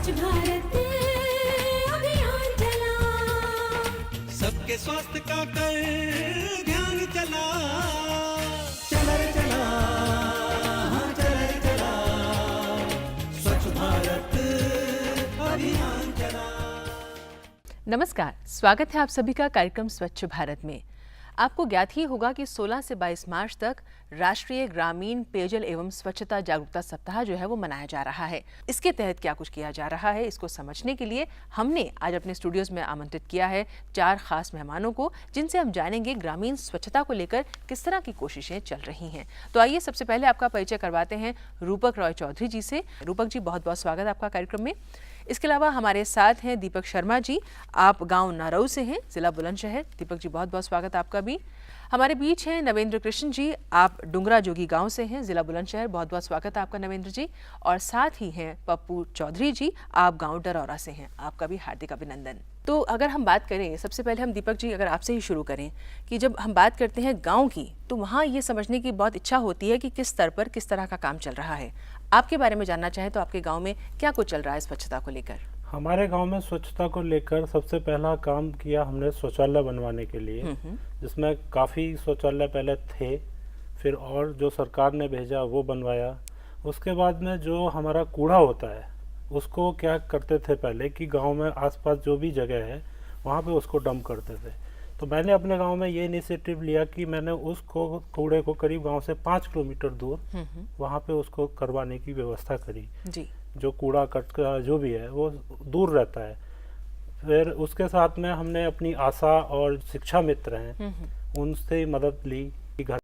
स्वच्छ भारत अभियान चला, सबके स्वास्थ्य का कर ध्यान चला, चला रे चला, हाँ चला रे चला, स्वच्छ भारत अभियान चला। नमस्कार, स्वागत है आप सभी का कार्यक्रम स्वच्छ भारत में। आपको ज्ञात ही होगा कि 16 से 22 मार्च तक राष्ट्रीय ग्रामीण पेयजल एवं स्वच्छता जागरूकता सप्ताह जो है वो मनाया जा रहा है। इसके तहत क्या कुछ किया जा रहा है, इसको समझने के लिए हमने आज अपने स्टूडियोज में आमंत्रित किया है 4 खास मेहमानों को, जिनसे हम जानेंगे ग्रामीण स्वच्छता को लेकर किस तरह की कोशिशें चल रही हैं। तो आइए सबसे पहले आपका परिचय करवाते हैं रूपक रॉय चौधरी जी से। रूपक जी, बहुत बहुत स्वागत आपका कार्यक्रम में। इसके अलावा हमारे साथ हैं दीपक शर्मा जी, आप गांव नारऊ से हैं, जिला बुलंदशहर। दीपक जी, बहुत बहुत स्वागत आपका भी। हमारे बीच हैं नवेंद्र कृष्ण जी, आप डुंगरा जोगी गांव से हैं, जिला बुलंदशहर। बहुत बहुत स्वागत है आपका नवेंद्र जी। और साथ ही हैं पप्पू चौधरी जी, आप गांव डरौरा से हैं, आपका भी हार्दिक अभिनंदन। तो अगर हम बात करें, सबसे पहले हम दीपक जी अगर आपसे ही शुरू करें कि जब हम बात करते हैं गाँव की, तो वहाँ ये समझने की बहुत इच्छा होती है कि किस स्तर पर किस तरह का काम चल रहा है। आपके बारे में जानना चाहें तो आपके गांव में क्या कुछ चल रहा है स्वच्छता को लेकर? हमारे गांव में स्वच्छता को लेकर सबसे पहला काम किया हमने शौचालय बनवाने के लिए, जिसमें काफ़ी शौचालय पहले थे, फिर और जो सरकार ने भेजा वो बनवाया। उसके बाद में जो हमारा कूड़ा होता है उसको क्या करते थे पहले कि गांव में आसपास जो भी जगह है वहाँ पे उसको डंप करते थे। तो मैंने अपने गांव में ये इनिशिएटिव लिया कि मैंने उसको कूड़े को करीब गांव से 5 किलोमीटर दूर वहाँ पे उसको करवाने की व्यवस्था करी जी। जो कूड़ा कट का जो भी है वो दूर रहता है। फिर उसके साथ में हमने अपनी आशा और शिक्षा मित्र हैं उनसे मदद ली कि घर,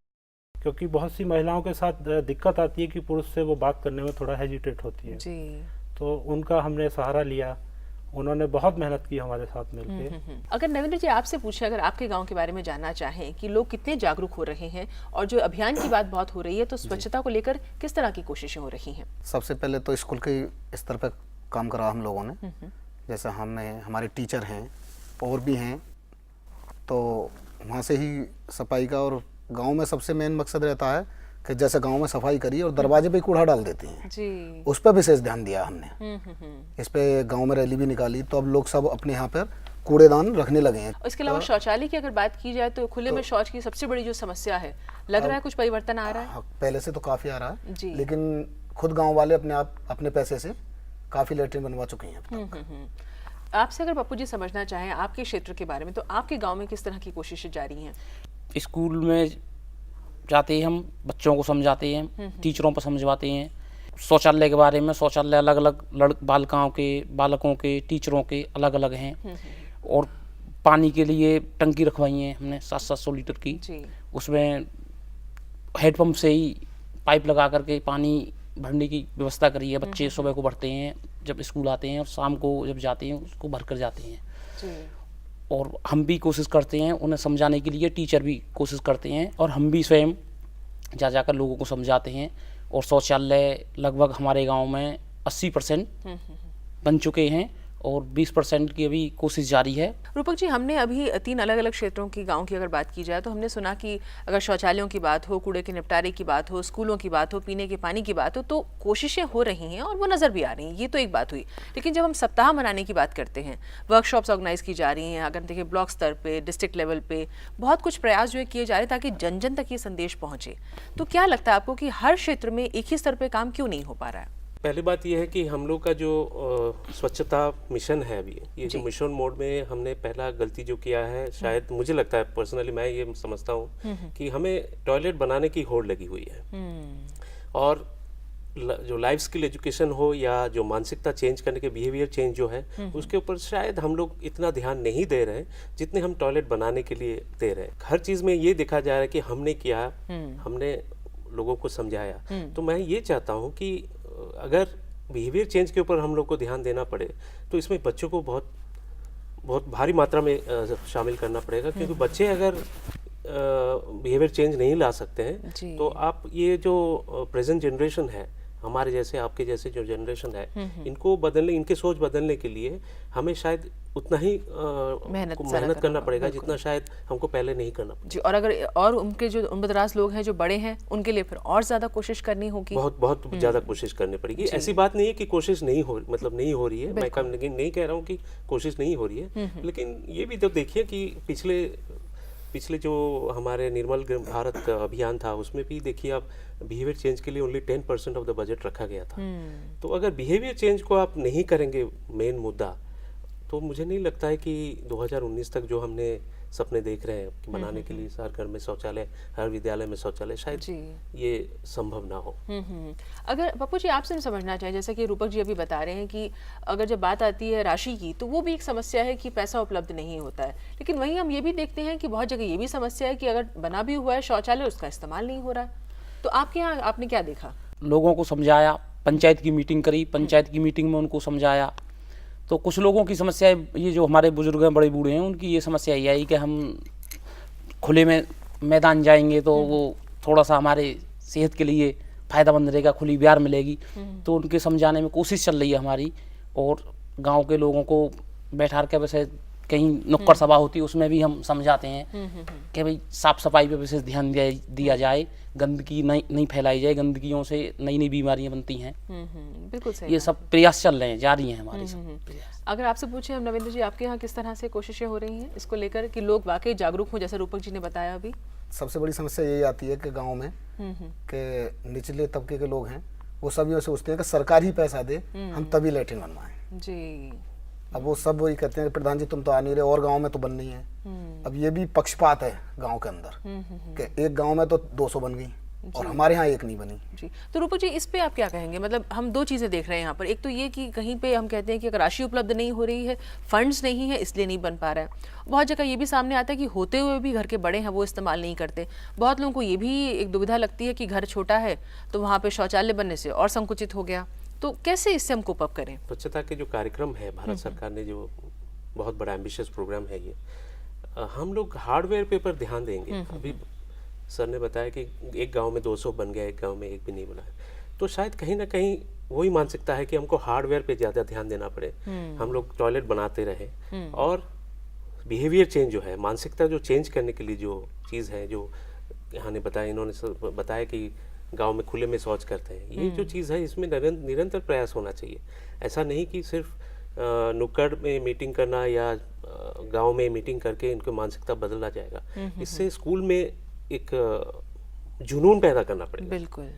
क्योंकि बहुत सी महिलाओं के साथ दिक्कत आती है कि पुरुष से वो बात करने में थोड़ा हेजिटेट होती है जी। तो उनका हमने सहारा लिया। उन्होंने बहुत मेहनत की हमारे साथ मिलकर। अगर नवीन जी आपसे पूछे, अगर आपके गांव के बारे में जानना चाहें कि लोग कितने जागरूक हो रहे हैं और जो अभियान की बात बहुत हो रही है, तो स्वच्छता को लेकर किस तरह की कोशिशें हो रही हैं? सबसे पहले तो स्कूल के स्तर पर काम करा हम लोगों ने, जैसे हमारे टीचर हैं और भी हैं, तो वहाँ से ही सफाई का। और गांव में सबसे मेन मकसद रहता है कि जैसे गांव में सफाई करी और दरवाजे पे कूड़ा डाल देती हैं जी, उस पर विशेष ध्यान दिया हमने। इस पे गांव में रैली भी निकाली, तो अब लोग सब अपने यहाँ पर कूड़ेदान रखने लगे हैं। इसके अलावा शौचालय की अगर बात की जाए तो खुले में शौच की सबसे बड़ी जो समस्या है, लग रहा है कुछ परिवर्तन आ रहा है? पहले से तो काफी आ रहा है जी। लेकिन खुद गाँव वाले अपने पैसे से काफी लैट्रिन बनवा चुके हैं। आपसे अगर पप्पू जी समझना चाहें आपके क्षेत्र के बारे में, तो आपके गाँव में किस तरह की कोशिशें जारी हैं? स्कूल में जाते हैं, हम बच्चों को समझाते हैं, टीचरों पर समझवाते हैं शौचालय के बारे में। शौचालय अलग अलग बालकों के टीचरों के अलग अलग हैं। और पानी के लिए टंकी रखवाई है हमने 700 लीटर की जी। उसमें हैंडपम्प से ही पाइप लगा करके पानी भरने की व्यवस्था करी है। बच्चे सुबह को भरते हैं जब स्कूल आते हैं, और शाम को जब जाते हैं उसको भर कर जाते हैं जी। और हम भी कोशिश करते हैं उन्हें समझाने के लिए, टीचर भी कोशिश करते हैं, और हम भी स्वयं जाकर लोगों को समझाते हैं। और शौचालय लगभग हमारे गांव में 80% बन चुके हैं और 20% की अभी कोशिश जारी है। रूपक जी, हमने अभी 3 अलग अलग क्षेत्रों की गांव की अगर बात की जाए तो हमने सुना कि अगर शौचालयों की बात हो, कूड़े के निपटारे की बात हो, स्कूलों की बात हो, पीने के पानी की बात हो, तो कोशिशें हो रही हैं और वो नज़र भी आ रही हैं। ये तो एक बात हुई, लेकिन जब हम सप्ताह मनाने की बात करते हैं, वर्कशॉप्स ऑर्गेनाइज की जा रही हैं, अगर देखिए ब्लॉक स्तर पे, डिस्ट्रिक्ट लेवल पे बहुत कुछ प्रयास जो है किए जा रहे हैं ताकि जन जन तक ये संदेश पहुँचे, तो क्या लगता है आपको कि हर क्षेत्र में एक ही स्तर पर काम क्यों नहीं हो पा रहा है? पहली बात यह है कि हम लोग का जो स्वच्छता मिशन है अभी, ये जो मिशन मोड में हमने पहला गलती जो किया है, शायद मुझे लगता है पर्सनली, मैं ये समझता हूँ कि हमें टॉयलेट बनाने की होड़ लगी हुई है। और जो लाइफ स्किल एजुकेशन हो या जो मानसिकता चेंज करने के बिहेवियर चेंज जो है उसके ऊपर शायद हम लोग इतना ध्यान नहीं दे रहे हैं जितने हम टॉयलेट बनाने के लिए दे रहे हैं। हर चीज़ में ये देखा जा रहा है कि हमने किया, हमने लोगों को समझाया। तो मैं ये चाहता हूँ कि अगर बिहेवियर चेंज के ऊपर हम लोग को ध्यान देना पड़े तो इसमें बच्चों को बहुत भारी मात्रा में शामिल करना पड़ेगा, क्योंकि बच्चे अगर बिहेवियर चेंज नहीं ला सकते हैं तो आप ये जो प्रेजेंट जनरेशन है हमारे जैसे आपके जैसे जो जनरेशन है इनको बदलने, इनके सोच बदलने के लिए हमें शायद उतना ही मेहनत करना पड़ेगा जितना शायद हमको पहले नहीं करना पड़ेगा जी। और अगर और उनके जो उम्रदराज लोग हैं जो बड़े हैं उनके लिए फिर और ज्यादा कोशिश करनी होगी, बहुत ज्यादा कोशिश करनी पड़ेगी। ऐसी बात नहीं है कि कोशिश नहीं हो नहीं हो रही है, मैं नहीं कह रहा हूँ कि कोशिश नहीं हो रही है, लेकिन ये भी तो देखिए कि पिछले जो हमारे निर्मल भारत अभियान था उसमें भी देखिए आप बिहेवियर चेंज के लिए ओनली 10% ऑफ द बजट रखा गया था। तो अगर बिहेवियर चेंज को आप नहीं करेंगे मेन मुद्दा, तो मुझे नहीं लगता है कि 2019 तक जो हमने सपने देख रहे हैं कि बनाने के लिए हर घर में शौचालय, हर विद्यालय में शौचालय, शायद ये संभव ना हो। अगर पप्पू जी आपसे हम समझना चाहें, जैसा कि रूपक जी अभी बता रहे हैं कि अगर जब बात आती है राशि की तो वो भी एक समस्या है कि पैसा उपलब्ध नहीं होता है, लेकिन वहीं हम ये भी देखते हैं कि बहुत जगह ये भी समस्या है कि अगर बना भी हुआ है शौचालय उसका इस्तेमाल नहीं हो रहा है। तो आपके यहाँ आपने क्या देखा? लोगों को समझाया, पंचायत की मीटिंग करी, पंचायत की मीटिंग में उनको समझाया, तो कुछ लोगों की समस्या ये जो हमारे बुजुर्ग हैं, बड़े बूढ़े हैं, उनकी ये समस्या ये आई कि हम खुले में मैदान जाएंगे तो वो थोड़ा सा हमारे सेहत के लिए फ़ायदेमंद रहेगा, खुली ब्यार मिलेगी। तो उनके समझाने में कोशिश चल रही है हमारी, और गांव के लोगों को बैठा के वैसे कहीं नुक्कड़ सभा होती है उसमें भी हम समझाते हैं कि भाई साफ़ सफाई पे विशेष ध्यान दिया जाए, गंदगी नहीं फैलाई जाए, गंदगियों से नई बीमारियां बनती हैं। बिल्कुल सही। ये सब प्रयास चल रहे हैं, जारी हैं हमारे सब प्रयास। अगर आपसे पूछें हम नवेंद्र जी, आपके यहाँ किस तरह से कोशिशें हो रही हैं इसको लेकर कि लोग वाकई जागरूक हों, जैसे रूपक जी ने बताया अभी? सबसे बड़ी समस्या यही आती है कि गांव में के निचले तबके के लोग हैं वो सब ये सोचते हैं कि सरकार ही पैसा दे हम तभी लैट्रिन बनवाएं जी। अब वो सब वही कहते हैं कि प्रधान जी तुम तो आ नहीं रहे और गांव में तो बन नहीं है। अब ये भी पक्षपात है गांव के अंदर कि एक गांव में तो 200 बन गई और हमारे यहाँ एक नहीं बनी जी। तो रूपक जी इस पे आप क्या कहेंगे? मतलब हम दो चीज़ें देख रहे हैं यहाँ पर, एक तो ये कि कहीं पे हम कहते हैं कि अगर राशि उपलब्ध नहीं हो रही है, फंड्स नहीं है इसलिए नहीं बन पा रहा है। बहुत जगह ये भी सामने आता है कि होते हुए भी घर के बड़े हैं वो इस्तेमाल नहीं करते। बहुत लोगों को ये भी एक दुविधा लगती है कि घर छोटा है तो वहाँ पे शौचालय बनने से और संकुचित हो गया, तो कैसे इससे हम कोप अप करें? स्वच्छता के जो कार्यक्रम है भारत सरकार ने, जो बहुत बड़ा एम्बिशियस प्रोग्राम है ये, हम लोग हार्डवेयर पे पर ध्यान देंगे। अभी सर ने बताया कि एक गांव में 200 बन गया, एक गांव में एक भी नहीं बना है, तो शायद कहीं ना कहीं वही मानसिकता है कि हमको हार्डवेयर पे ज़्यादा ध्यान देना पड़े। हम लोग टॉयलेट बनाते रहे और बिहेवियर चेंज जो है, मानसिकता जो चेंज करने के लिए जो चीज़ है, जो यहाँ ने बताया, इन्होंने बताया कि गांव में खुले में शौच करते हैं, ये जो चीज़ है इसमें निरंतर प्रयास होना चाहिए। ऐसा नहीं कि सिर्फ नुक्कड़ में मीटिंग करना या गांव में मीटिंग करके इनको मानसिकता बदला जाएगा। इससे स्कूल में एक जुनून पैदा करना पड़ेगा। बिल्कुल।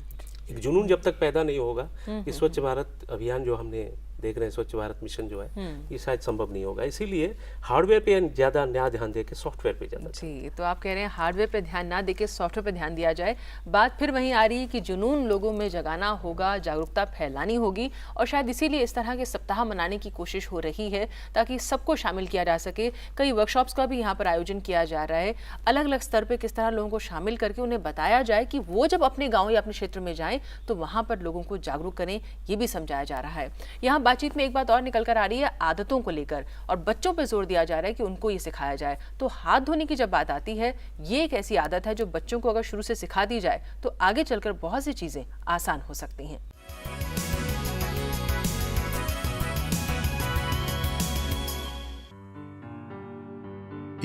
एक जुनून जब तक पैदा नहीं होगा, ये स्वच्छ भारत अभियान जो हमने देख रहे हैं, स्वच्छ भारत मिशन जो है, ये शायद संभव नहीं होगा। इसीलिए हार्डवेयर पे ज़्यादा ना ध्यान देके सॉफ्टवेयर पे ज़्यादा। जी, तो आप कह रहे हैं हार्डवेयर पे ध्यान ना देके सॉफ्टवेयर पे ध्यान दिया जाए। बात फिर वहीं आ रही है कि जुनून लोगों में जगाना होगा, जागरूकता फैलानी होगी, और शायद इसीलिए इस तरह के सप्ताह मनाने की कोशिश हो रही है ताकि सबको शामिल किया जा सके। कई वर्कशॉप्स का भी यहाँ पर आयोजन किया जा रहा है, अलग अलग स्तर पर किस तरह लोगों को शामिल करके उन्हें बताया जाए कि वो जब अपने गाँव या अपने क्षेत्र में जाएँ तो वहाँ पर लोगों को जागरूक करें, ये भी समझाया जा रहा है। यहाँ बातचीत में एक बात और निकल कर आ रही है आदतों को लेकर, और बच्चों पर जोर दिया जा रहा है कि उनको ये सिखाया जाए। तो हाथ धोने की जब बात आती है, ये एक ऐसी आदत है जो बच्चों को अगर शुरू से सिखा दी जाए तो आगे चलकर बहुत सी चीजें आसान हो सकती हैं।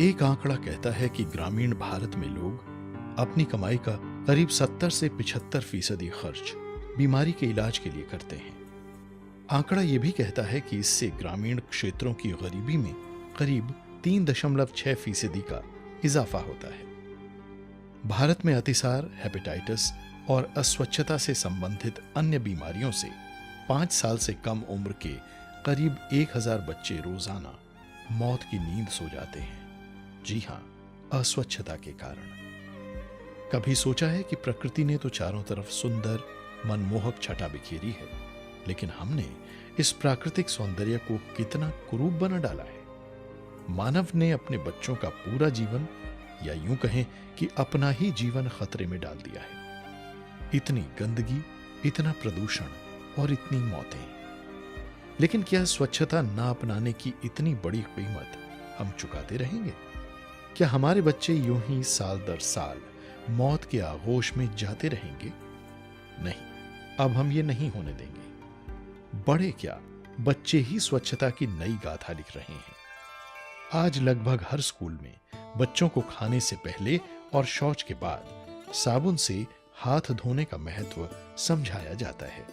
एक आंकड़ा कहता है कि ग्रामीण भारत में लोग अपनी कमाई का करीब 70 से 75% खर्च बीमारी के इलाज के लिए करते हैं। आंकड़ा यह भी कहता है कि इससे ग्रामीण क्षेत्रों की गरीबी में करीब 3.6% का इजाफा होता है। भारत में अतिसार, हेपेटाइटिस और अस्वच्छता से संबंधित अन्य बीमारियों से 5 साल से कम उम्र के करीब 1000 बच्चे रोजाना मौत की नींद सो जाते हैं। जी हां, अस्वच्छता के कारण। कभी सोचा है कि प्रकृति ने तो चारों तरफ सुंदर, मनमोहक छटा बिखेरी है, लेकिन हमने इस प्राकृतिक सौंदर्य को कितना कुरूप बना डाला है। मानव ने अपने बच्चों का पूरा जीवन, या यूं कहें कि अपना ही जीवन खतरे में डाल दिया है। इतनी गंदगी, इतना प्रदूषण और इतनी मौतें। लेकिन क्या स्वच्छता ना अपनाने की इतनी बड़ी कीमत हम चुकाते रहेंगे? क्या हमारे बच्चे यूं ही साल दर साल मौत के आगोश में जाते रहेंगे? नहीं, अब हम ये नहीं होने देंगे। बड़े क्या, बच्चे ही स्वच्छता की नई गाथा लिख रहे हैं। आज लगभग हर स्कूल में बच्चों को खाने से पहले और शौच के बाद साबुन से हाथ धोने का महत्व समझाया जाता है।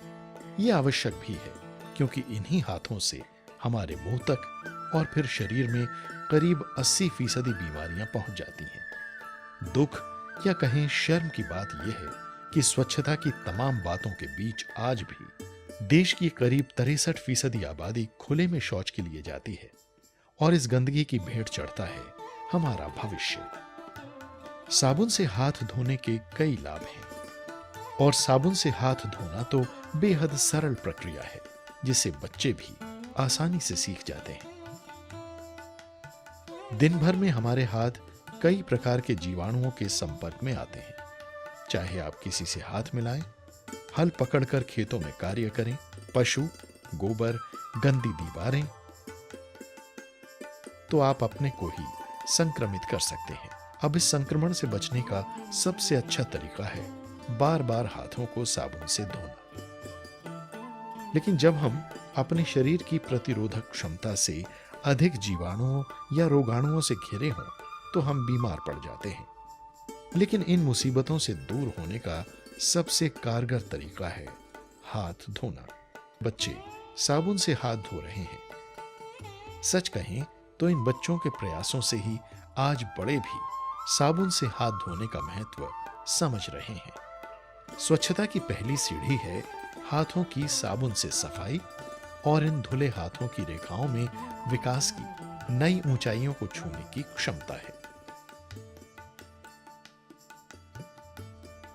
ये आवश्यक भी है, क्योंकि इन्हीं हाथों से हमारे मुंह तक और फिर शरीर में करीब 80% बीमारियां पहुंच जाती हैं। दुख या कहें शर्म की बात यह है कि स्वच्छता की तमाम बातों के बीच आज भी देश की करीब 63% आबादी खुले में शौच के लिए जाती है, और इस गंदगी की भेंट चढ़ता है हमारा भविष्य। साबुन से हाथ धोने के कई लाभ हैं, और साबुन से हाथ धोना तो बेहद सरल प्रक्रिया है, जिसे बच्चे भी आसानी से सीख जाते हैं। दिन भर में हमारे हाथ कई प्रकार के जीवाणुओं के संपर्क में आते हैं। चाहे आप किसी से हाथ मिलाएं, हल पकड़कर खेतों में कार्य करें, पशु, गोबर, गंदी दीवारें, तो आप अपने को ही संक्रमित कर सकते हैं। अब इस संक्रमण से बचने का सबसे अच्छा तरीका है बार बार हाथों को साबुन से धोना। लेकिन जब हम अपने शरीर की प्रतिरोधक क्षमता से अधिक जीवाणुओं या रोगाणुओं से घिरे हों तो हम बीमार पड़ जाते हैं। लेकिन इन मुसीबतों से दूर होने का सबसे कारगर तरीका है हाथ धोना। बच्चे साबुन से हाथ धो रहे हैं। सच कहें तो इन बच्चों के प्रयासों से ही आज बड़े भी साबुन से हाथ धोने का महत्व समझ रहे हैं। स्वच्छता की पहली सीढ़ी है हाथों की साबुन से सफाई, और इन धुले हाथों की रेखाओं में विकास की नई ऊंचाइयों को छूने की क्षमता है।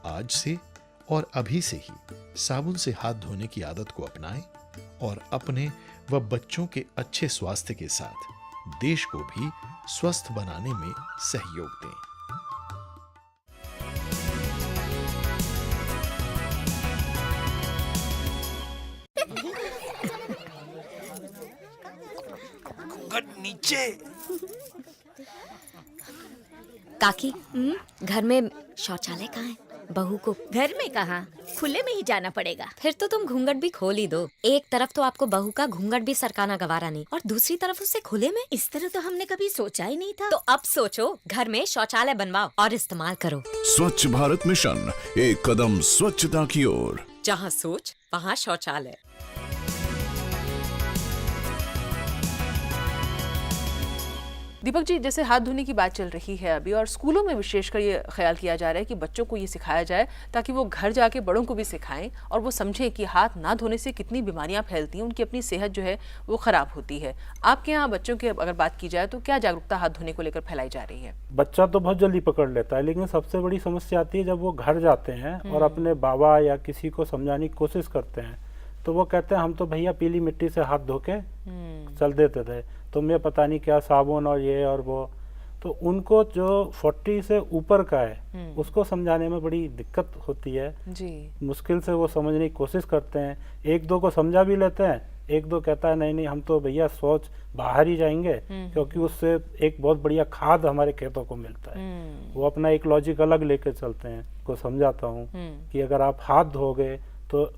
आज से और अभी से ही साबुन से हाथ धोने की आदत को अपनाएं और अपने व बच्चों के अच्छे स्वास्थ्य के साथ देश को भी स्वस्थ बनाने में सहयोग दें। नीचे काकी, घर में शौचालय कहाँ है? बहू को घर में कहाँ, खुले में ही जाना पड़ेगा। फिर तो तुम घूंघट भी खोल ही दो। एक तरफ तो आपको बहू का घूंघट भी सरकाना गवारा नहीं, और दूसरी तरफ उसे खुले में। इस तरह तो हमने कभी सोचा ही नहीं था। तो अब सोचो, घर में शौचालय बनवाओ और इस्तेमाल करो। स्वच्छ भारत मिशन, एक कदम स्वच्छता की ओर। जहाँ सोच वहाँ शौचालय। दीपक जी, जैसे हाथ धोने की बात चल रही है अभी, और स्कूलों में विशेषकर ये ख्याल किया जा रहा है कि बच्चों को ये सिखाया जाए ताकि वो घर जाके बड़ों को भी सिखाएं और वो समझें कि हाथ ना धोने से कितनी बीमारियां फैलती हैं, उनकी अपनी सेहत जो है वो ख़राब होती है। आपके यहाँ बच्चों की अगर बात की जाए तो क्या जागरूकता हाथ धोने को लेकर फैलाई जा रही है? बच्चा तो बहुत जल्दी पकड़ लेता है, लेकिन सबसे बड़ी समस्या आती है जब वो घर जाते हैं और अपने बाबा या किसी को समझाने की कोशिश करते हैं तो वो कहते हैं हम तो भैया पीली मिट्टी से हाथ धो के चल देते थे, तुम्हें पता नहीं क्या साबुन और ये और वो। तो उनको जो 40 से ऊपर का है उसको समझाने में बड़ी दिक्कत होती है जी। मुश्किल से वो समझने की कोशिश करते हैं, एक दो को समझा भी लेते हैं, एक दो कहता है नहीं नहीं हम तो भैया सोच बाहर ही जाएंगे क्योंकि उससे एक बहुत बढ़िया खाद हमारे खेतों को मिलता है। वो अपना एक लॉजिक अलग लेके चलते हैं। को समझाता हूँ कि अगर आप हाथ धोगे तो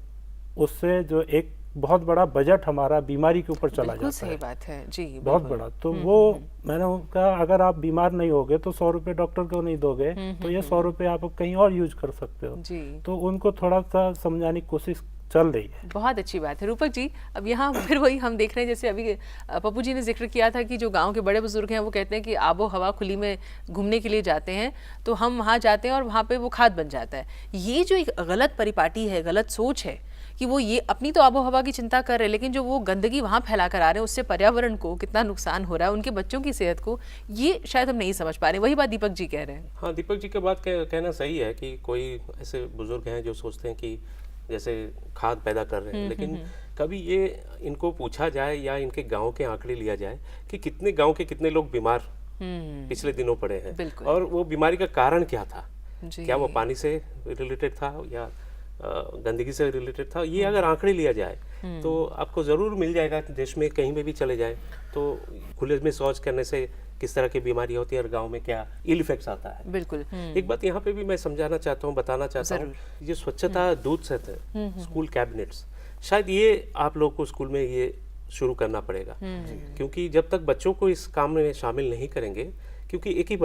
उससे जो एक बहुत बड़ा बजट हमारा बीमारी के ऊपर चला जाता है। सही बात है जी, बहुत बड़ा। तो वो मैंने कहा अगर आप बीमार नहीं होगे तो 100 रुपए डॉक्टर को नहीं दोगे तो ये 100 रुपए आप कहीं और यूज कर सकते हो जी। तो उनको थोड़ा सा समझाने की कोशिश चल रही है। बहुत अच्छी बात है। रूपक जी, अब यहाँ फिर वही हम देख रहे हैं, जैसे अभी पप्पू जी ने जिक्र किया था कि जो गांव के बड़े बुजुर्ग हैं वो कहते हैं कि आबो हवा खुली में घूमने के लिए जाते हैं तो हम वहाँ जाते हैं और वहाँ पे वो खाद बन जाता है। ये जो एक गलत परिपाटी है, गलत सोच है कि वो ये अपनी तो आबो हवा की चिंता कर रहे हैं, लेकिन जो वो गंदगी वहाँ फैला कर आ रहे हैं उससे पर्यावरण को कितना नुकसान हो रहा है, उनके बच्चों की सेहत को, ये शायद हम नहीं समझ पा रहे। वही बात दीपक जी कह रहे हैं। हाँ, दीपक जी की बात कहना सही है कि कोई ऐसे बुजुर्ग हैं जो सोचते हैं कि जैसे खाद पैदा कर रहे हैं, लेकिन कभी ये इनको पूछा जाए या इनके गांव के आंकड़े लिया जाए कि कितने गांव के कितने लोग बीमार पिछले दिनों पड़े हैं और वो बीमारी का कारण क्या था? क्या वो पानी से रिलेटेड था या गंदगी से रिलेटेड था। ये अगर आंकड़े लिया जाए तो आपको ज़रूर मिल जाएगा देश में कहीं में भी चले जाए तो खुले में शौच करने से किस तरह की बीमारी होती है और गांव में क्या इल इफेक्ट्स आता है। बिल्कुल। एक बात यहाँ पे भी मैं समझाना चाहता हूँ, बताना चाहता हूँ, ये स्वच्छता दूत से थे स्कूल कैबिनेट्स, शायद ये आप लोग को स्कूल में ये शुरू करना पड़ेगा, क्योंकि जब तक बच्चों को इस काम में शामिल नहीं करेंगे, क्योंकि एक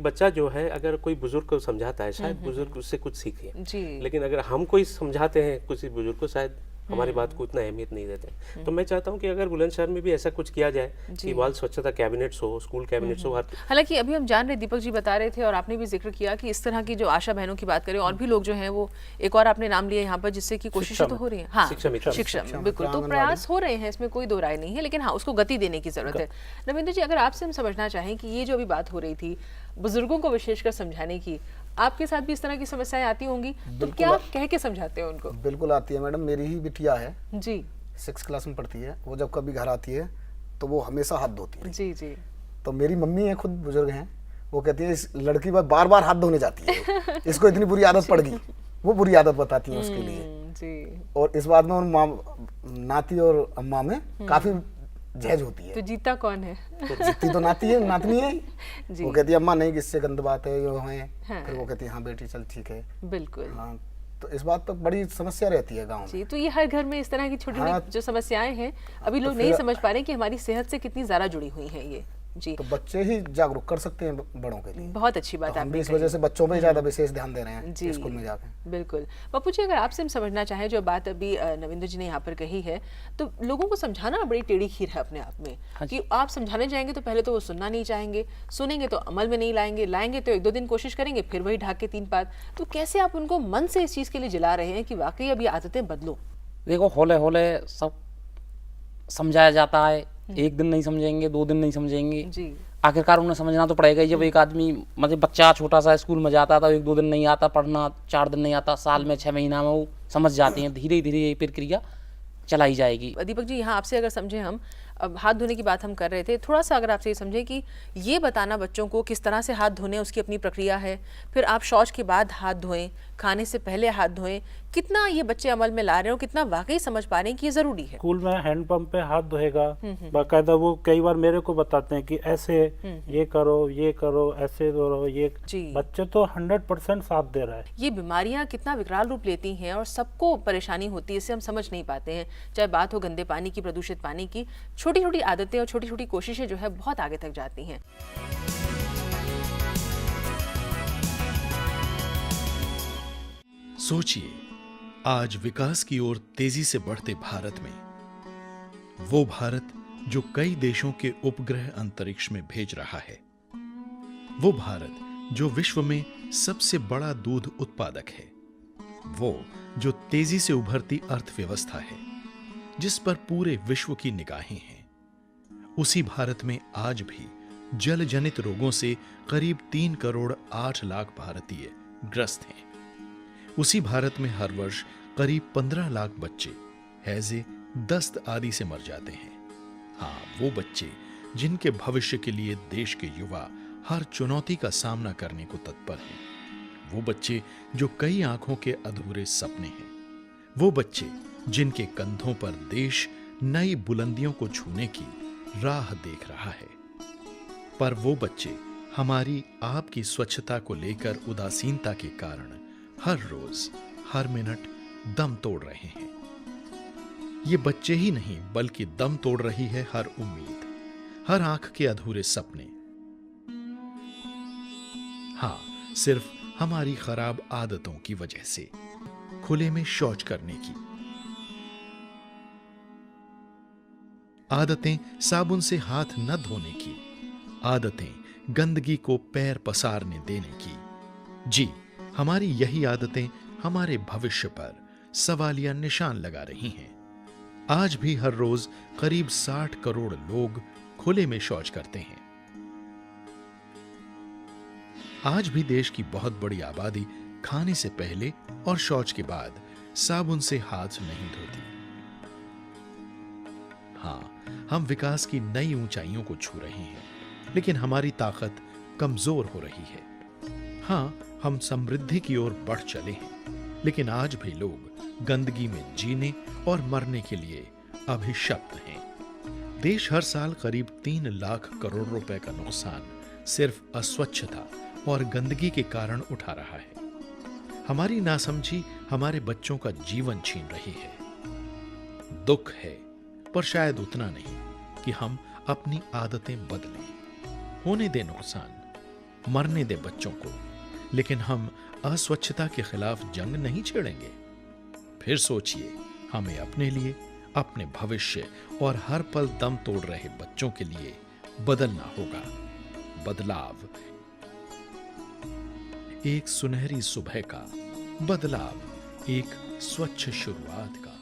बच्चा जो है अगर कोई बुजुर्ग को समझाता है शायद बुजुर्ग उससे कुछ सीखे, लेकिन अगर हम कोई समझाते हैं किसी बुजुर्ग को शायद हमारी बात को उतना अहमियत नहीं देते। तो मैं चाहता हूँ कि अगर बुलंदशहर में भी ऐसा कुछ किया जाए कि बाल स्वच्छता कैबिनेट्स हो, स्कूल कैबिनेट्स हो। हालांकि अभी हम जान रहे, दीपक जी बता रहे थे और आपने भी जिक्र किया कि इस तरह की जो आशा बहनों की बात करें और भी लोग जो हैं वो, एक और आपने नाम लिया यहाँ पर जिससे की कोशिशें तो हो रही हैं। हाँ, शिक्षा बिल्कुल, तो प्रयास हो रहे हैं, इसमें कोई दो राय नहीं है, लेकिन हाँ उसको गति देने की जरूरत है। नविंदर जी, अगर आपसे हम समझना चाहें कि ये जो अभी बात हो रही थी बुजुर्गों को विशेषकर समझाने की, आपके साथ भी इस तरह की समस्याएं आती होंगी, तो क्या कह के समझाते हैं उनको? बिल्कुल आती है मैडम, मेरी ही बिटिया है जी, 6 क्लास में पढ़ती है। वो जब कभी घर आती है तो वो हमेशा हाथ धोती है। जी जी। तो मेरी मम्मी है, खुद बुजुर्ग हैं, वो कहती है इस लड़की बार बार हाथ धोने जाती है, इसको इतनी बुरी आदत पड़ गई। वो बुरी आदत बताती है उसके लिए जी। और इस बात में उन नाती और अम्मा में काफी जहज होती है। तो जीता कौन है? तो जीती तो नातनी है जी। वो कहती है अम्मा नहीं, किससे गंद बात है यो है। हाँ। फिर वो कहती है हाँ बेटी चल ठीक है। बिल्कुल। हाँ, तो इस बात पर बड़ी समस्या रहती है गांव में। तो ये हर घर में इस तरह की छोटी जो समस्याएं हैं, अभी लोग नहीं समझ पा रहे कि हमारी सेहत से कितनी ज्यादा जुड़ी हुई हैं ये। जी, तो बच्चे ही जागरूक कर सकते हैं बड़ों के लिए। बहुत अच्छी बात है। हम भी इस वजह से बच्चों पे ज्यादा विशेष ध्यान दे रहे हैं स्कूल में जाके। बिल्कुल। बापू जी, अगर आपसे हम समझना चाहें जो बात अभी नविंदर जी ने यहाँ पर कही है, तो लोगों को समझाना बड़ी टेढ़ी खीर है अपने आप में। कि आप समझाने जाएंगे तो पहले तो वो सुनना नहीं चाहेंगे, सुनेंगे तो अमल में नहीं लाएंगे तो 1-2 दिन कोशिश करेंगे, फिर वही ढाक के 3 बात। तो कैसे आप उनको मन से इस चीज के लिए जिला रहे हैं कि वाकई अब ये आदतें बदलो? देखो, हौले सब समझाया जाता है, 1 दिन नहीं समझेंगे, 2 दिन नहीं समझेंगे जी, आखिरकार उन्हें समझना तो पड़ेगा। जब एक आदमी, मतलब बच्चा छोटा सा स्कूल में जाता था, 1-2 दिन नहीं आता पढ़ना, 4 दिन नहीं आता, साल में 6 महीना में वो समझ जाते हैं। धीरे धीरे ये प्रक्रिया चलाई जाएगी। दीपक जी, यहाँ आपसे अगर समझे हम, अब हाथ धोने की बात हम कर रहे थे, थोड़ा सा अगर आपसे ये समझें कि ये बताना बच्चों को किस तरह से हाथ धोने, उसकी अपनी प्रक्रिया है, फिर आप शौच के बाद हाथ धोएं, खाने से पहले हाथ धोएं, कितना ये बच्चे अमल में ला रहे हो, कितना वाकई समझ पा रहे हैं कि ये जरूरी है? स्कूल में हैंड पंप पे हाथ धोएगा बाकायदा। वो कई बार मेरे को बताते हैं कि ऐसे ये करो, ऐसे करो, ये बच्चे तो 100% साथ दे रहा है। ये बीमारियां कितना विकराल रूप लेती हैं और सबको परेशानी होती है, इसे हम समझ नहीं पाते हैं। चाहे बात हो गंदे पानी की, प्रदूषित पानी की, छोटी छोटी आदतें और छोटी छोटी कोशिशें जो है बहुत आगे तक जाती हैं। सोचिए, आज विकास की ओर तेजी से बढ़ते भारत में, वो भारत जो कई देशों के उपग्रह अंतरिक्ष में भेज रहा है, वो भारत जो विश्व में सबसे बड़ा दूध उत्पादक है, वो जो तेजी से उभरती अर्थव्यवस्था है जिस पर पूरे विश्व की निगाहें हैं, उसी भारत में आज भी जल जनित रोगों से करीब 3 करोड़ 8 लाख भारतीय ग्रस्त हैं। उसी भारत में हर वर्ष करीब 15 लाख बच्चे हैजे, दस्त आदि से मर जाते हैं। हाँ, वो बच्चे जिनके भविष्य के लिए देश के युवा हर चुनौती का सामना करने को तत्पर हैं। वो बच्चे जो कई आंखों के अधूरे सपने हैं। वो बच्चे जिनके कंधों पर देश नई बुलंदियों को छूने की राह देख रहा है। पर वो बच्चे हमारी आपकी स्वच्छता को लेकर उदासीनता के कारण हर रोज, हर मिनट दम तोड़ रहे हैं। ये बच्चे ही नहीं बल्कि दम तोड़ रही है हर उम्मीद, हर आंख के अधूरे सपने। हाँ, सिर्फ हमारी खराब आदतों की वजह से, खुले में शौच करने की आदतें, साबुन से हाथ न धोने की आदतें, गंदगी को पैर पसारने देने की। जी, हमारी यही आदतें हमारे भविष्य पर सवालिया निशान लगा रही हैं। आज भी हर रोज करीब 60 करोड़ लोग खुले में शौच करते हैं। आज भी देश की बहुत बड़ी आबादी खाने से पहले और शौच के बाद साबुन से हाथ नहीं धोती। हाँ, हम विकास की नई ऊंचाइयों को छू रहे हैं, लेकिन हमारी ताकत कमजोर हो रही है। हाँ, हम समृद्धि की ओर बढ़ चले हैं, लेकिन आज भी लोग गंदगी में जीने और मरने के लिए अभिशप्त हैं। देश हर साल करीब 3 लाख करोड़ रुपए का नुकसान सिर्फ अस्वच्छता और गंदगी के कारण उठा रहा है। हमारी नासमझी हमारे बच्चों का जीवन छीन रही है। दुख है, पर शायद उतना नहीं कि हम अपनी आदतें बदलें। होने दे नुकसान, मरने दे बच्चों को, लेकिन हम अस्वच्छता के खिलाफ जंग नहीं छेड़ेंगे। फिर सोचिए, हमें अपने लिए, अपने भविष्य और हर पल दम तोड़ रहे बच्चों के लिए बदलना होगा। बदलाव, एक सुनहरी सुबह का बदलाव, एक स्वच्छ शुरुआत का।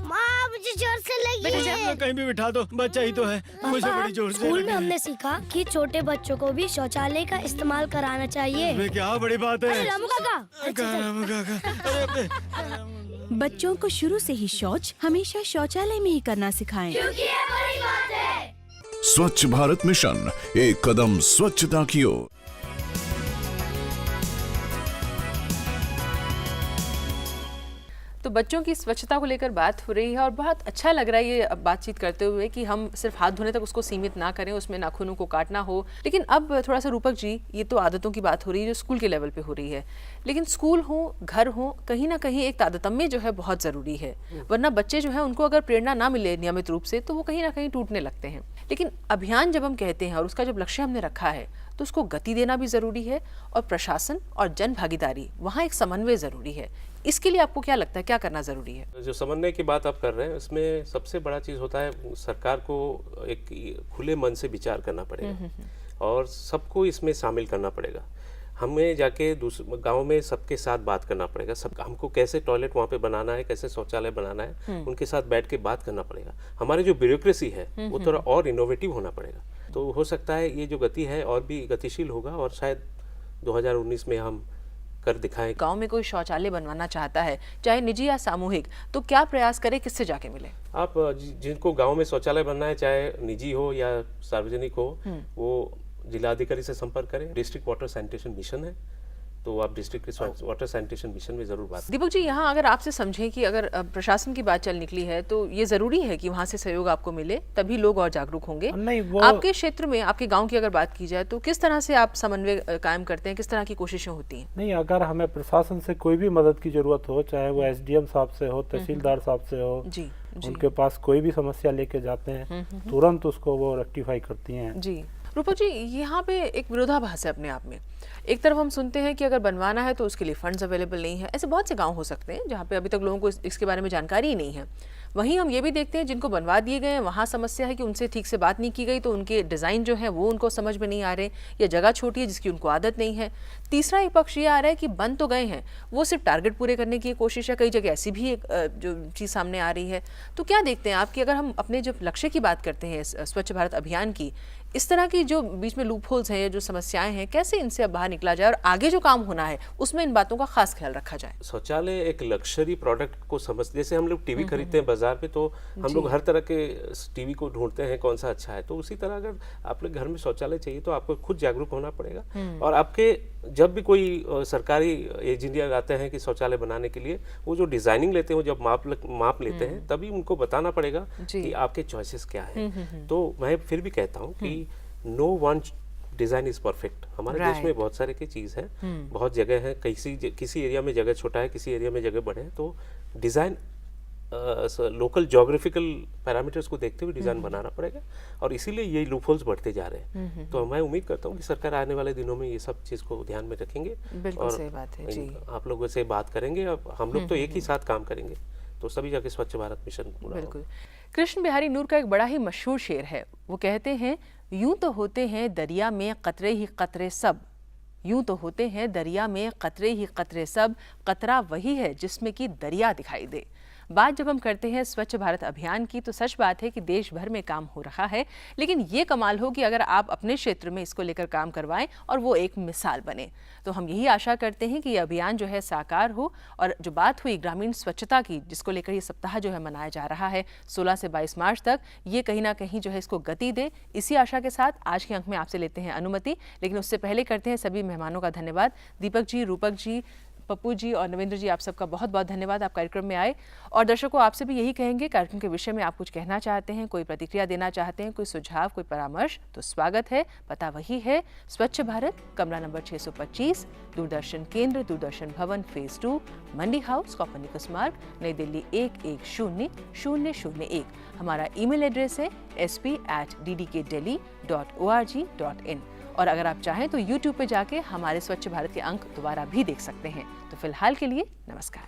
माँ मुझे जोर से लगी है। कहीं भी बिठा दो, बच्चा ही तो है, मुझे बड़ी जोर से स्कूल लगी में है। हमने सीखा कि छोटे बच्चों को भी शौचालय का इस्तेमाल कराना चाहिए। इसमें क्या बड़ी बात है। रामू काका, रामू काका, अरे बच्चों को शुरू से ही शौच हमेशा शौचालय में ही करना सिखाएं। क्योंकि ये बड़ी बात है। स्वच्छ भारत मिशन, एक कदम स्वच्छता की ओर। तो बच्चों की स्वच्छता को लेकर बात हो रही है और बहुत अच्छा लग रहा है ये बातचीत करते हुए कि हम सिर्फ हाथ धोने तक उसको सीमित ना करें, उसमें नाखूनों को काटना हो। लेकिन अब थोड़ा सा रूपक जी, ये तो आदतों की बात हो रही है जो स्कूल के लेवल पे हो रही है, लेकिन स्कूल हो, घर हो, कहीं ना कहीं एक तारतम्य जो है बहुत ज़रूरी है। वरना बच्चे जो है उनको अगर प्रेरणा ना मिले नियमित रूप से तो वो कहीं ना कहीं टूटने लगते हैं। लेकिन अभियान जब हम कहते हैं और उसका जब लक्ष्य हमने रखा है तो उसको गति देना भी ज़रूरी है और प्रशासन और जन भागीदारी, वहाँ एक समन्वय ज़रूरी है। इसके लिए आपको क्या लगता है, क्या करना ज़रूरी है? जो समन्वय की बात आप कर रहे हैं, उसमें सबसे बड़ा चीज़ होता है सरकार को एक खुले मन से विचार करना पड़ेगा और सबको इसमें शामिल करना पड़ेगा। हमें जाके दूसरे गांव में सबके साथ बात करना पड़ेगा। सब हमको कैसे टॉयलेट वहाँ पे बनाना है, कैसे शौचालय बनाना है, उनके साथ बैठ के बात करना पड़ेगा। हमारी जो ब्यूरोक्रेसी है वो थोड़ा और इनोवेटिव होना पड़ेगा। तो हो सकता है ये जो गति है और भी गतिशील होगा और शायद 2019 में हम कर दिखाएं। गांव में कोई शौचालय बनवाना चाहता है, चाहे निजी या सामूहिक, तो क्या प्रयास करे, किससे जाके मिले? आप जिनको गांव में शौचालय बनना है, चाहे निजी हो या सार्वजनिक हो, वो जिलाधिकारी से संपर्क करें। डिस्ट्रिक्ट वाटर सैनिटेशन मिशन है, तो आप डिस्ट्रिक्ट वाटर सैनिटेशन मिशन में जरूर बात। दीपक जी, यहाँ अगर आपसे समझें कि अगर प्रशासन की बात चल निकली है तो ये जरूरी है कि वहाँ से सहयोग आपको मिले, तभी लोग और जागरूक होंगे। नहीं, वो आपके क्षेत्र में, आपके गांव की अगर बात की जाए तो किस तरह से आप समन्वय कायम करते हैं, किस तरह की कोशिशें होती हैं? नहीं, अगर हमें प्रशासन से कोई भी मदद की जरूरत हो, चाहे वो एसडीएम साहब से हो, तहसीलदार साहब से हो, जी, उनके पास कोई भी समस्या लेके जाते हैं, तुरंत उसको वो रेक्टिफाई करती हैं। जी रूपक जी, यहाँ पे एक विरोधाभास है अपने आप में। एक तरफ हम सुनते हैं कि अगर बनवाना है तो उसके लिए फंड्स अवेलेबल नहीं है। ऐसे बहुत से गांव हो सकते हैं जहाँ पे अभी तक लोगों को इसके बारे में जानकारी ही नहीं है। वहीं हम ये भी देखते हैं जिनको बनवा दिए गए हैं वहाँ समस्या है कि उनसे ठीक से बात नहीं की गई, तो उनके डिज़ाइन जो है वो उनको समझ में नहीं आ रहे, या जगह छोटी है जिसकी उनको आदत नहीं है। तीसरा एक पक्ष ये आ रहा है कि बन तो गए हैं, वो सिर्फ टारगेट पूरे करने की कोशिश है। कई जगह ऐसी भी एक जो चीज़ सामने आ रही है। तो क्या देखते हैं आप कि अगर हम अपने जब लक्ष्य की बात करते हैं स्वच्छ भारत अभियान की, इस तरह की जो बीच में लूप होल्स हैं, जो समस्याएं हैं, कैसे इनसे अब बाहर निकला जाए और आगे जो काम होना है उसमें इन बातों का खास ख्याल रखा जाए? शौचालय एक लग्जरी प्रोडक्ट को समझ, जैसे हम लोग टीवी खरीदते हैं बाजार पे, तो हम लोग हर तरह के टीवी को ढूंढते हैं कौन सा अच्छा है। तो उसी तरह अगर आपके घर में शौचालय चाहिए तो आपको खुद जागरूक होना पड़ेगा। और आपके जब भी कोई सरकारी इंजीनियर आते हैं कि शौचालय बनाने के लिए, वो जो डिजाइनिंग लेते हैं, जब माप लेते हैं, तभी उनको बताना पड़ेगा कि आपके चॉइसेस क्या है। तो मैं फिर भी कहता हूँ कि no one design is perfect. हमारे देश में बहुत सारे की चीज है, बहुत जगह है, किसी एरिया में जगह छोटा है, किसी एरिया में जगह बड़े है, तो डिजाइन लोकल ज्योग्राफिकल पैरामीटर्स को देखते हुए डिजाइन बनाना पड़ेगा। और इसीलिए ये लूपहोल्स बढ़ते जा रहे हैं। तो मैं उम्मीद करता हूँ कि सरकार आने वाले दिनों में ये सब चीज को ध्यान में रखेंगे और सही बात है जी। आप लोगों से बात करेंगे। अब हम लोग तो एक ही साथ काम करेंगे, तो सभी जगह स्वच्छ भारत मिशन पूरा। बिल्कुल। कृष्ण बिहारी नूर का एक बड़ा ही मशहूर शेर है, वो कहते हैं, यूं तो होते हैं दरिया में कतरे ही कतरे सब, यूं तो होते हैं दरिया में कतरे ही कतरे सब, कतरा वही है जिसमें कि दरिया दिखाई दे। बात जब हम करते हैं स्वच्छ भारत अभियान की तो सच बात है कि देश भर में काम हो रहा है, लेकिन ये कमाल हो कि अगर आप अपने क्षेत्र में इसको लेकर काम करवाएं और वो एक मिसाल बने। तो हम यही आशा करते हैं कि ये अभियान जो है साकार हो। और जो बात हुई ग्रामीण स्वच्छता की, जिसको लेकर ये सप्ताह जो है मनाया जा रहा है 16 से 22 मार्च तक, ये कहीं ना कहीं जो है इसको गति दे। इसी आशा के साथ आज के अंक में आपसे लेते हैं अनुमति, लेकिन उससे पहले करते हैं सभी मेहमानों का धन्यवाद। दीपक जी, रूपक जी, पप्पू जी और नवेंद्र जी, आप सबका बहुत बहुत धन्यवाद, आप कार्यक्रम में आए। और दर्शकों आपसे भी यही कहेंगे, कार्यक्रम के विषय में आप कुछ कहना चाहते हैं, कोई प्रतिक्रिया देना चाहते हैं, कोई सुझाव, कोई परामर्श, तो स्वागत है। पता वही है, स्वच्छ भारत, कमरा नंबर 625, दूरदर्शन केंद्र, दूरदर्शन भवन, फेज 2, मंडी हाउस, कॉपरनिकस मार्ग, नई दिल्ली 110001। हमारा ईमेल एड्रेस है sp@ddkdelhi.org.in। और अगर आप चाहें तो YouTube पे जाके हमारे स्वच्छ भारत के अंक दोबारा भी देख सकते हैं। तो फिलहाल के लिए नमस्कार।